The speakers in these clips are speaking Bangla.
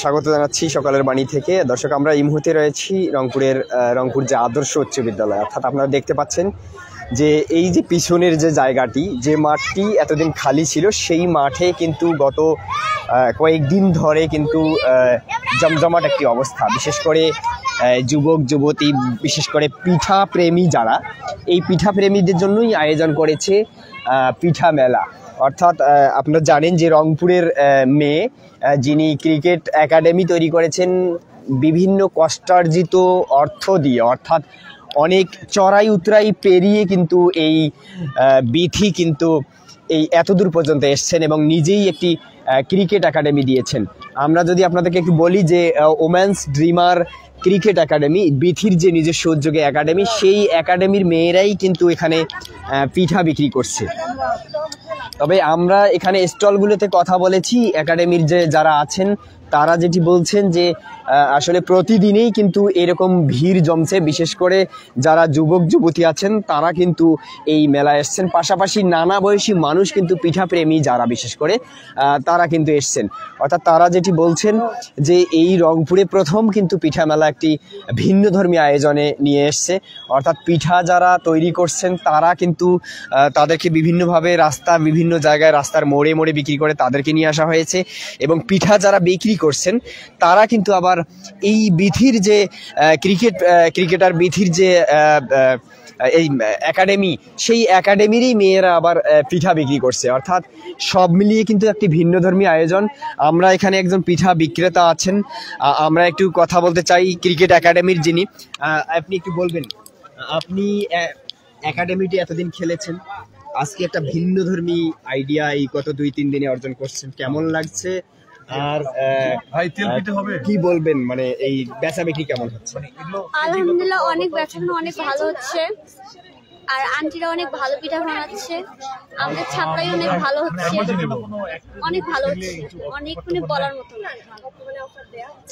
স্বাগত জানাচ্ছি সকালের বাণী থেকে। দর্শক, আমরা এই মুহূর্তে রয়েছি রংপুর যে আদর্শ উচ্চ বিদ্যালয়, অর্থাৎ আপনারা দেখতে পাচ্ছেন যে এই যে পিছনের যে জায়গাটি, যে মাঠটি এতদিন খালি ছিল, সেই মাঠে কিন্তু গত কয়েকদিন ধরে কিন্তু জমজমাট একটি অবস্থা। বিশেষ করে যুবক যুবতী, বিশেষ করে পিঠা প্রেমী যারা, এই পিঠা প্রেমীদের জন্যই আয়োজন করেছে পিঠা মেলা। অর্থাৎ আপনারা জানেন যে রংপুরের মেয়ে যিনি ক্রিকেট একাডেমি তৈরি করেছেন বিভিন্ন কষ্টার্জিত অর্থ দিয়ে, অর্থাৎ অনেক চড়াই উতরাই পেরিয়ে কিন্তু এই বিথি কিন্তু এই এতদূর পর্যন্ত এসছেন এবং নিজেই একটি ক্রিকেট একাডেমি দিয়েছেন। আমরা যদি আপনাদেরকে একটু বলি যে ওমেন্স ড্রিমার ক্রিকেট একাডেমি, বিথির যে নিজস্ব উদ্যোগে একাডেমি, সেই একাডেমির মেয়েরাই কিন্তু এখানে পিঠা বিক্রি করছে। তবে আমরা এখানে স্টলগুলোতে কথা বলেছি, একাডেমির যে যারা আছেন তারা যেটি বলছেন যে আসলে প্রতিদিনই কিন্তু এরকম ভিড় জমছে। বিশেষ করে যারা যুবক যুবতী আছেন তারা কিন্তু এই মেলায় এসছেন, পাশাপাশি নানা বয়সী মানুষ কিন্তু পিঠাপ্রেমী যারা বিশেষ করে তারা কিন্তু এসছেন। অর্থাৎ তারা যেটি বলছেন যে এই রংপুরে প্রথম কিন্তু পিঠা মেলা একটি ভিন্ন ধর্মী আয়োজনে নিয়ে এসছে। অর্থাৎ পিঠা যারা তৈরি করছেন তারা কিন্তু তাদেরকে বিভিন্নভাবে বিভিন্ন জায়গায় রাস্তার মোড়ে মোড়ে বিক্রি করে তাদেরকে নিয়ে আসা হয়েছে, এবং পিঠা যারা বিক্রি করছেন তারা কিন্তু আবার এই বিথির যে ক্রিকেটার বিথির যে এই একাডেমি, সেই একাডেমিরই মেয়েরা আবার পিঠা বিক্রি করছে। অর্থাৎ সব মিলিয়ে কিন্তু একটি ভিন্নধর্মী আয়োজন। আমরা এখানে একজন পিঠা বিক্রেতা আছেন, আমরা একটু কথা বলতে চাই ক্রিকেট একাডেমির যিনি। আপনি একটু বলবেন, আপনি একাডেমিটি এতদিন খেলেছেন, আজকে একটা ভিন্নধর্মী আইডিয়া এই গত 2-3 দিনে অর্জন করছেন, কেমন লাগছে? আর ভাই তেল পিঠে হবে কি বলবেন, মানে এই বেচা বিক্রি কেমন হচ্ছে? আলহামদুলিল্লাহ, অনেক বেচা অনেক ভালো হচ্ছে, আর আন্টিরা অনেক ভালো পিঠা বানাচ্ছে, আমাদের ছাত্রাই অনেক ভালো হচ্ছে, অনেক ভালো হচ্ছে, অনেক মানে বলার মতো না।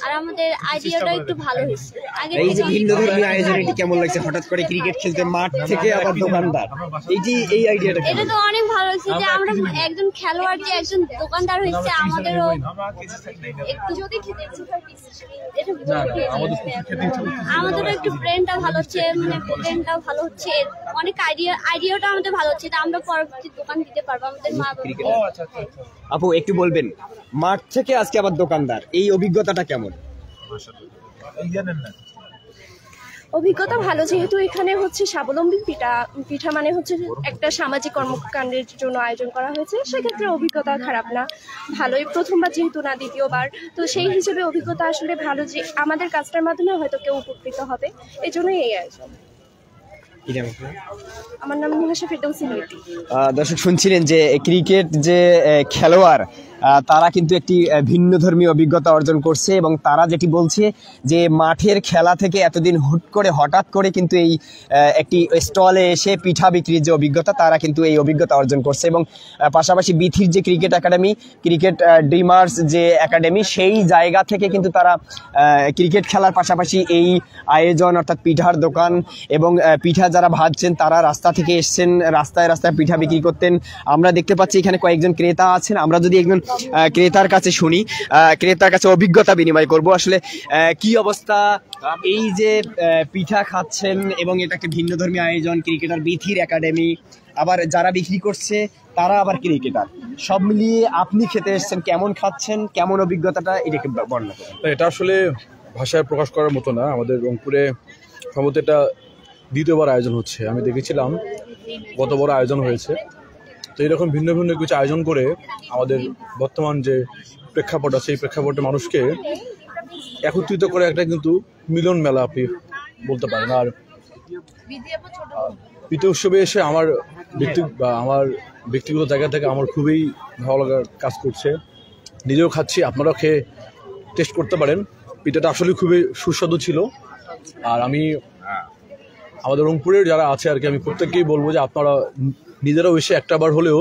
আর আমাদের আইডিয়াটা একটু ভালো হয়েছে। এই যে ভিন্নধর্মী আয়োজন, এটি কেমন লাগছে? হঠাৎ করে ক্রিকেট খেলতে মাঠ থেকে আবার দোকানদার, এই আইডিয়াটা এটা তো অনেক ভালো হয়েছে যে আমরা একজন খেলোয়াড় যে একজন দোকানদার হয়েছে, আমাদেরও একটু যদি আমাদেরও একটু ব্রেনটা ভালো হচ্ছে, মানে ব্রেনটাও ভালো হচ্ছে, অনেক আইডিয়াটা আমাদের ভালো হচ্ছে, আমরা পরবর্তী দোকান দিতে পারবো আমাদের মা বাবা। আপু একটু বলবেন, মাঠ থেকে আজকে আবার দোকানদার, এই অভিজ্ঞতাটা কেমন? অভিজ্ঞতা ভালো, যেহেতু এখানে হচ্ছে স্বাবলম্বী পিঠা মানে হচ্ছে একটা সামাজিক কর্মকাণ্ডের জন্য আয়োজন করা হয়েছে, সেক্ষেত্রে অভিজ্ঞতা খারাপ না, ভালোই। প্রথমবার যেহেতু না, দ্বিতীয়বার, তো সেই হিসেবে অভিজ্ঞতা আসলে ভালো, যে আমাদের কাজটার মাধ্যমে হয়তো কেউ উপকৃত হবে, এই জন্যই এই আয়োজন। আমার নাম নুহাশা ফেরদৌসী। দর্শক শুনছিলেন যে ক্রিকেট যে খেলোয়াড় তারা কিন্তু একটি ভিন্নধর্মী অভিজ্ঞতা অর্জন করছে, এবং তারা যেটি বলছে যে মাঠের খেলা থেকে এতদিন হঠাৎ করে কিন্তু এই একটি স্টলে এসে পিঠা বিক্রির যে অভিজ্ঞতা, তারা কিন্তু এই অভিজ্ঞতা অর্জন করছে। এবং পাশাপাশি বিথির যে ক্রিকেট একাডেমি, ক্রিকেট ড্রিমার্স যে একাডেমি, সেই জায়গা থেকে কিন্তু তারা ক্রিকেট খেলার পাশাপাশি এই আয়োজন, অর্থাৎ পিঠার দোকান এবং পিঠা যারা ভাজছেন তারা রাস্তা থেকে এসছেন, রাস্তায় রাস্তায় পিঠা বিক্রি করতেন। আমরা দেখতে পাচ্ছি এখানে কয়েকজন ক্রেতা আছেন, আমরা যদি একজন ক্রেতার কাছে শুনি, ক্রেতার কাছে অভিজ্ঞতা বিনিময় করব। আসলে কি অবস্থা, এই যে পিঠা খাচ্ছেন এবং এটা একটা ভিন্নধর্মী আয়োজন, ক্রিকেটার বিথির একাডেমি, আবার যারা বিক্রি করছে তারা আবার ক্রিকেটার, সব মিলিয়ে আপনি খেতে এসেছেন, কেমন খাচ্ছেন, কেমন অভিজ্ঞতাটা, এটাকে বর্ণনা করুন। এটা আসলে ভাষায় প্রকাশ করার মতো না। আমাদের রংপুরে সম্ভবত এটা দ্বিতীয়বার আয়োজন হচ্ছে। আমি দেখেছিলাম গত বড় আয়োজন হয়েছে, তো এরকম ভিন্ন ভিন্ন কিছু আয়োজন করে আমাদের বর্তমান যে প্রেক্ষাপট আছে, এই প্রেক্ষাপটে মানুষকে একত্রিত করে একটা কিন্তু মিলন মেলা আপনি বলতে পারেন। আর পিঠা উৎসবে এসে আমার ব্যক্তিগত জায়গা থেকে আমার খুবই ভালো লাগার কাজ করছে, নিজেও খাচ্ছি, আপনারাও খেয়ে টেস্ট করতে পারেন। পিঠাটা আসলে খুবই সুস্বাদু ছিল। আর আমি আমাদের রংপুরের যারা আছে আর কি, আমি প্রত্যেককেই বলবো যে আপনারা নিজেরাও এসে একটাবার হলেও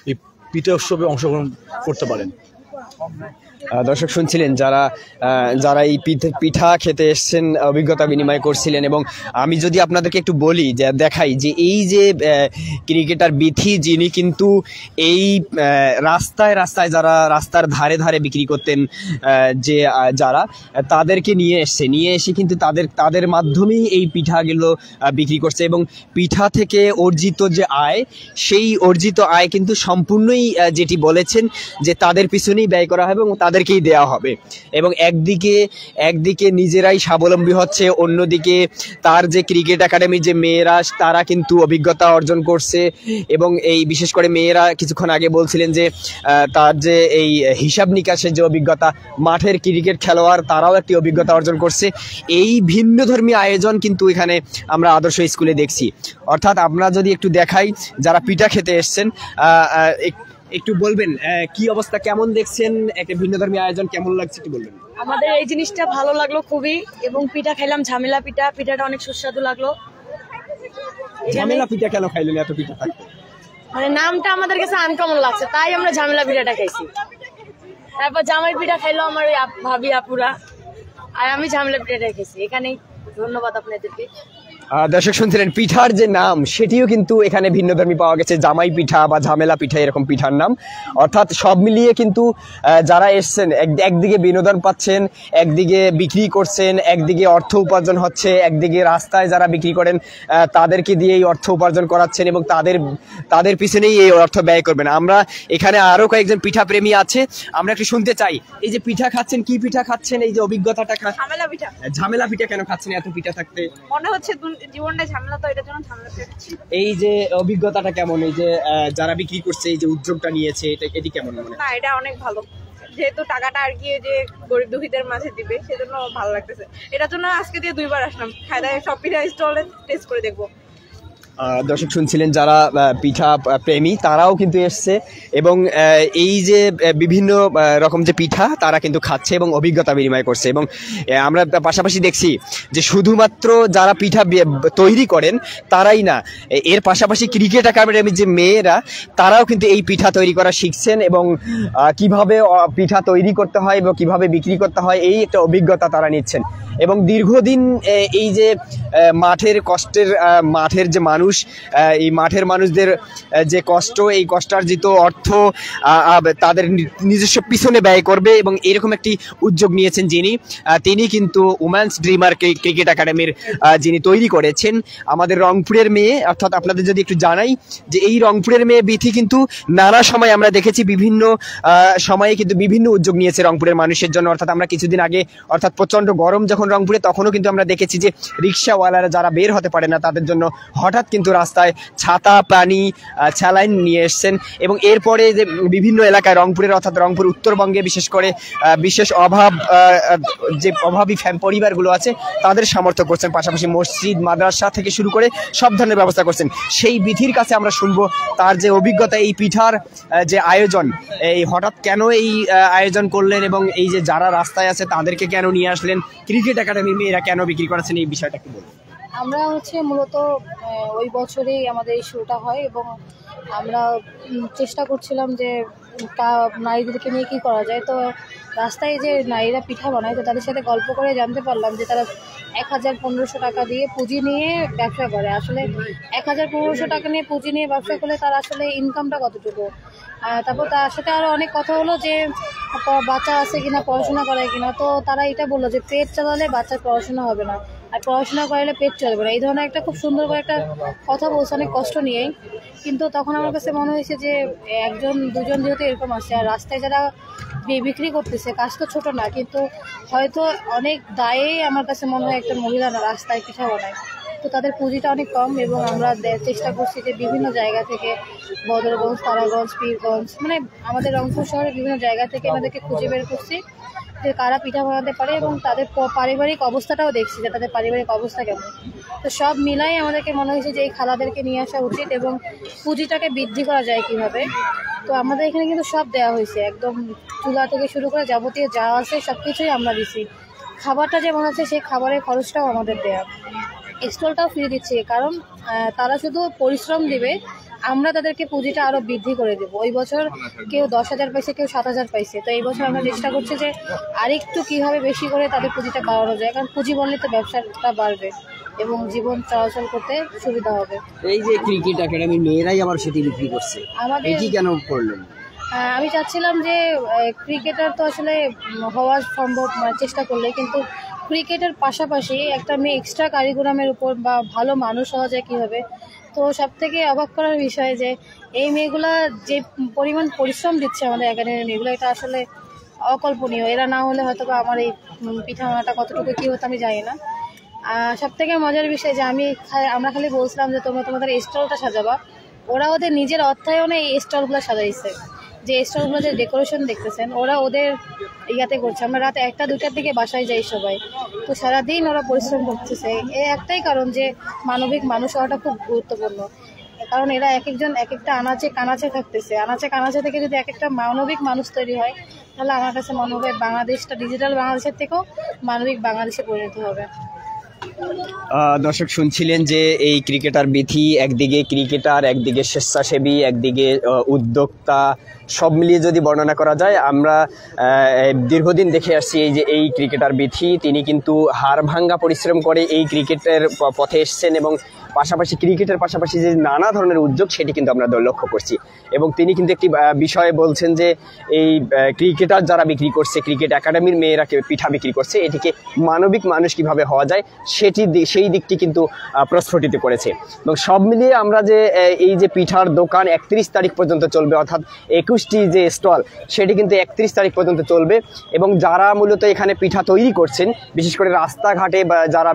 এই পিঠা উৎসবে অংশগ্রহণ করতে পারেন। দর্শক শুনছিলেন যারা এই পিঠা খেতে এসছেন, অভিজ্ঞতা বিনিময় করছিলেন। এবং আমি যদি আপনাদেরকে একটু বলি যে দেখাই যে এই যে ক্রিকেটার বিথি, যিনি কিন্তু এই রাস্তায় রাস্তায় যারা রাস্তার ধারে ধারে বিক্রি করতেন, যারা তাদেরকে নিয়ে এসে কিন্তু তাদের মাধ্যমেই এই পিঠাগুলো বিক্রি করছে। এবং পিঠা থেকে অর্জিত যে আয়, সেই অর্জিত আয় কিন্তু সম্পূর্ণই যেটি বলেছেন যে তাদের পিছনেই ব্যয় করা হবে এবং তাদেরকেই দেওয়া হবে। এবং একদিকে নিজেরাই স্বাবলম্বী হচ্ছে, অন্যদিকে তার যে ক্রিকেট একাডেমির যে মেয়েরা, তারা কিন্তু অভিজ্ঞতা অর্জন করছে। এবং এই বিশেষ করে মেয়েরা কিছুক্ষণ আগে বলছিলেন যে তার যে এই হিসাব নিকাশের যে অভিজ্ঞতা, মাঠের ক্রিকেট খেলোয়াড় তারাও একটি অভিজ্ঞতা অর্জন করছে। এই ভিন্নধর্মী আয়োজন কিন্তু এখানে আমরা আদর্শ স্কুলে দেখছি। অর্থাৎ আমরা যদি একটু দেখাই, যারা পিঠা খেতে এসছেন, একটু বলবেন কি অবস্থা, কেমন দেখছেন একটা ভিন্নধর্মী আয়োজন, কেমন লাগছে একটু বলবেন। আমাদের এই জিনিসটা ভালো লাগলো খুবই, এবং পিঠা খাইলাম ঝামেলা পিঠা, পিঠাটা অনেক সুস্বাদু লাগলো। ঝামেলা পিঠা কেন খাইলেন এত পিঠা থাকতে? মানে নামটা আমাদের কাছে আনকমন লাগছে, তাই আমরা ঝামেলা পিঠাটা খাইছি। তারপর জামাই পিঠা খাইলো আমার ওই ভাবি আপুরা, আর আমি ঝামেলা পিঠাটা খেয়েছি। এখানেই ধন্যবাদ আপনাদেরকে। দর্শক শুনছিলেন পিঠার যে নাম, সেটিও কিন্তু এখানে ভিন্নধর্মী পাওয়া গেছে, জামাই পিঠা বা ঝামেলা পিঠা, এরকম পিঠার নাম। অর্থাৎ সব মিলিয়ে কিন্তু যারা এসছেন একদিকে বিনোদন পাচ্ছেন, একদিকে বিক্রি করছেন, একদিকে অর্থ উপার্জন হচ্ছে, একদিকে রাস্তায় যারা বিক্রি করেন তাদেরকে দিয়ে এই অর্থ উপার্জন করাচ্ছেন এবং তাদের পিছনেই এই অর্থ ব্যয় করবেন। আমরা এখানে আরো কয়েকজন পিঠা প্রেমী আছে, আমরা একটু শুনতে চাই। এই যে পিঠা খাচ্ছেন, কি পিঠা খাচ্ছেন, এই যে অভিজ্ঞতাটা? ঝামেলা পিঠা। ঝামেলা পিঠা কেন খাচ্ছেন এত পিঠা থাকতে? মনে হচ্ছে জীবনটা ঝামেলা, তো এটার জন্য ঝামেলা পিঠা খাচ্ছি। এই যে অভিজ্ঞতাটা কেমন, এই যে যারা বিক্রি করছে, এই যে উদ্যোগটা নিয়েছে, এটি কেমন মনে হয়? না, এটা অনেক ভালো, যেহেতু টাকাটা আর কি যে গরিব দুঃখীদের মাঝে দিবে, সেজন্য ভালো লাগতেছে। এটার জন্য আজকে দিয়ে 2 বার আসলাম, খাওয়া দাওয়া সব পিঠা স্টলে টেস্ট করে দেখবো। দর্শক শুনছিলেন যারা পিঠা প্রেমী, তারাও কিন্তু এসছে এবং এই যে বিভিন্ন রকম যে পিঠা তারা কিন্তু খাচ্ছে এবং অভিজ্ঞতা বিনিময় করছে। এবং আমরা পাশাপাশি দেখছি যে শুধুমাত্র যারা পিঠা তৈরি করেন তারাই না, এর পাশাপাশি ক্রিকেট একাডেমির যে মেয়েরা, তারাও কিন্তু এই পিঠা তৈরি করা শিখছেন এবং কিভাবে পিঠা তৈরি করতে হয় এবং কিভাবে বিক্রি করতে হয়, এই একটা অভিজ্ঞতা তারা নিচ্ছেন। এবং দীর্ঘদিন এই যে মাঠের যে মানুষ, এই মাঠের মানুষদের যে কষ্ট, এই কষ্টার্জিত অর্থ তাদের নিজস্ব পিছনে ব্যয় করবে এবং এরকম একটি উদ্যোগ নিয়েছেন তিনি কিন্তু উম্যান্স ড্রিমার ক্রিকেট একাডেমির যিনি তৈরি করেছেন, আমাদের রংপুরের মেয়ে। অর্থাৎ আপনাদের যদি একটু জানাই যে এই রংপুরের মেয়ে বিথি কিন্তু নানা সময় আমরা দেখেছি, বিভিন্ন সময়ে কিন্তু বিভিন্ন উদ্যোগ নিয়েছে রংপুরের মানুষের জন্য। অর্থাৎ আমরা কিছুদিন আগে, অর্থাৎ প্রচণ্ড গরম যখন রংপুরে, তখনও কিন্তু আমরা দেখেছি যে রিক্সাওয়ালারা যারা বের হতে পারে না, তাদের জন্য হঠাৎ কিন্তু রাস্তায় ছাতা, পানি, স্যালাইন নিয়ে এসছেন। এবং এরপরে যে বিভিন্ন এলাকায় রংপুরের, অর্থাৎ রংপুর উত্তরবঙ্গে বিশেষ করে বিশেষ যে অভাবী পরিবারগুলো আছে তাদের সামর্থ্য করছেন, পাশাপাশি মসজিদ, মাদ্রাসা থেকে শুরু করে সব ধরনের ব্যবস্থা করছেন। সেই বিধির কাছে আমরা শুনবো তার যে অভিজ্ঞতা, এই পিঠার যে আয়োজন, এই হঠাৎ কেন এই আয়োজন করলেন এবং এই যে যারা রাস্তায় আছে তাদেরকে কেন নিয়ে আসলেন, ক্রিকেট একাডেমির মেয়েরা কেন বিক্রি করেছেন, এই বিষয়টা কি বলবেন? আমরা মূলত ওই বছরেই আমাদের এই শোটা হয় এবং আমরা চেষ্টা করছিলাম যে নারীদেরকে নিয়ে কী করা যায়। তো রাস্তায় যে নারীরা পিঠা বানায়, তো তাদের সাথে গল্প করে জানতে পারলাম যে তারা 1000-1500 টাকা দিয়ে পুঁজি নিয়ে ব্যবসা করে। আসলে 1000-1500 টাকা নিয়ে পুঁজি নিয়ে ব্যবসা করলে তার আসলে ইনকামটা কতটুকু। তারপর তার সাথে আরও অনেক কথা হলো যে বাচ্চা আছে কিনা, পড়াশোনা করে কিনা। তো তারা এটা বললো যে পেট চালালে বাচ্চার পড়াশোনা হবে না, আর পড়াশোনা করলে পেট চলবে না। এই ধরনের একটা খুব সুন্দর করে একটা কথা বলছে, অনেক কষ্ট নিয়েই। কিন্তু তখন আমার কাছে মনে হয়েছে যে 1-2জন যেহেতু এরকম আছে, আর রাস্তায় যারা বিক্রি করতেছে, কাজ তো ছোটো না, কিন্তু হয়তো অনেক দায়েই আমার কাছে মনে হয় একটা মহিলা না রাস্তায় পিঠা বানায়। তো তাদের পুঁজিটা অনেক কম এবং আমরা চেষ্টা করছি যে বিভিন্ন জায়গা থেকে, বদরগঞ্জ, তারাগঞ্জ, পীরগঞ্জ, মানে আমাদের রংপুর শহরের বিভিন্ন জায়গা থেকে আমাদেরকে খুঁজে বের করছি যে কারা পিঠা বানাতে পারে এবং তাদের পারিবারিক অবস্থাটাও দেখছি যে তাদের পারিবারিক অবস্থা কেমন। তো সব মিলাই আমাদেরকে মনে হয়েছে যে এই খালাদেরকে নিয়ে আসা উচিত এবং পুঁজিটাকে বৃদ্ধি করা যায় কিভাবে। তো আমাদের এখানে কিন্তু সব দেওয়া হয়েছে, একদম চুলা থেকে শুরু করে যাবতীয় যা আছে সব কিছুই আমরা দিছি। খাবারটা যেমন আছে সেই খাবারের খরচটাও আমাদের দেওয়া, স্টলটাও ফ্রি দিচ্ছি, কারণ তারা শুধু পরিশ্রম দিবে, আমরা তাদেরকে পুঁজিটা আরো বৃদ্ধি করে দেবো। ওই বছর কেউ 10,000 পাইছে, কেউ 7,000 পাইছে, তো এই বছর আমরা চেষ্টা করছি যে আরেকটু কিভাবে বেশি করে তাদের পুঁজিটা বাড়ানো যায়, কারণ পুঁজি বললে তো ব্যবসাটা বাড়বে এবং জীবন চলাচল করতে সুবিধা হবে। এই যে ক্রিকেট একাডেমির মেয়েরাই আবার সেটি বিক্রি করছে, আমাদের এটি কেন করলেন? আমি চাচ্ছিলাম যে ক্রিকেটার তো আসলে হওয়া সম্ভব চেষ্টা করলে, কিন্তু ক্রিকেটের পাশাপাশি একটা মেয়ে এক্সট্রা কারিকুলামের উপর বা ভালো মানুষ হওয়া যায় কীভাবে। তো সব থেকে অবাক করার বিষয় যে এই মেয়েগুলা যে পরিমাণ পরিশ্রম দিচ্ছে আমাদের একাডেমির মেয়েগুলো, এটা আসলে অকল্পনীয়। এরা না হলে হয়তো বা আমার এই পিঠা বানাটা কতটুকু কী হতো আমি জানি না। সব থেকে মজার বিষয় যে আমরা খালি বলছিলাম যে তোমরা তোমাদের স্টলটা সাজাবা, ওরা ওদের নিজের অর্থায়নে এই স্টলগুলো সাজাইছে। যে স্টলগুলো যে ডেকোরেশন দেখতেছেন ওরা ওদের ইয়াতে করছে। আমরা রাত 1টা-2টার দিকে বাসায় যাই সবাই, তো সারাদিন ওরা পরিশ্রম করতেছে। এর একটাই কারণ যে মানবিক মানুষ হওয়াটা খুব গুরুত্বপূর্ণ, কারণ এরা এক একজন এক একটা আনাচে কানাচে থাকতেছে। আনাচে কানাচে থেকে যদি এক একটা মানবিক মানুষ তৈরি হয়, তাহলে আমার কাছে মনে হবে বাংলাদেশটা ডিজিটাল বাংলাদেশের থেকেও মানবিক বাংলাদেশে পরিণত হবে। দর্শক শুনছিলেন যে এই ক্রিকেটার বিথি, একদিকে ক্রিকেটার, একদিকে স্বেচ্ছাসেবী, একদিকে উদ্যোক্তা, সব মিলিয়ে যদি বর্ণনা করা যায়, আমরা দীর্ঘদিন দেখে আসছি এই যে এই ক্রিকেটার বিথি, তিনি কিন্তু হাড় ভাঙ্গা পরিশ্রম করে এই ক্রিকেটের পথে এসছেন এবং পাশাপাশি ক্রিকেটের পাশাপাশি যে নানা ধরনের উদ্যোগ সেটি কিন্তু আমরা লক্ষ্য করছি। এবং তিনি কিন্তু একটি বিষয়ে বলছেন যে এই ক্রিকেটার যারা বিক্রি করছে, ক্রিকেট একাডেমির মেয়েরা পিঠা বিক্রি করছে, এটিকে মানবিক মানুষ কিভাবে হওয়া যায় সেই দিকটি কিন্তু প্রস্ফুটিত করেছে। এবং সব মিলিয়ে আমরা যে এই যে পিঠার দোকান 31 তারিখ পর্যন্ত চলবে, অর্থাৎ 21টি যে স্টল সেটি কিন্তু 31 তারিখ পর্যন্ত চলবে। এবং যারা মূলত এখানে পিঠা তৈরি করছেন, বিশেষ করে রাস্তাঘাটে যারা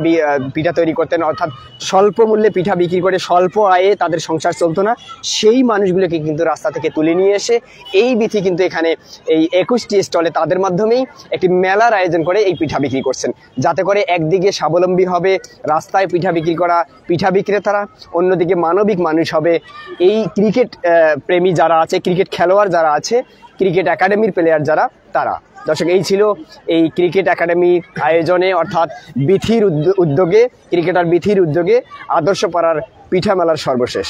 পিঠা তৈরি করতেন, অর্থাৎ স্বল্প মূল্যে পিঠা বিক্রি করে স্বল্প আয়ে তাদের সংসার চলতো না, সেই মানুষগুলোকে কিন্তু রাস্তা থেকে তুলে নিয়ে এসে এই বিথি কিন্তু এখানে এই 21টি স্টলে তাদের মাধ্যমেই একটি মেলার আয়োজন করে এই পিঠা বিক্রি করছেন, যাতে করে একদিকে স্বাবলম্বী হবে রাস্তায় পিঠা বিক্রি করা পিঠা বিক্রেতারা, অন্যদিকে মানবিক মানুষ হবে এই ক্রিকেট প্রেমী যারা আছে, ক্রিকেট খেলোয়াড় যারা আছে, ক্রিকেট একাডেমির প্লেয়ার যারা, তারা। দর্শক, এই ছিল এই ক্রিকেট একাডেমির আয়োজনে, অর্থাৎ বিথির উদ্যোগে, ক্রিকেটার বিথির উদ্যোগে আদর্শ পাড়ার পিঠা মেলার সর্বশেষ।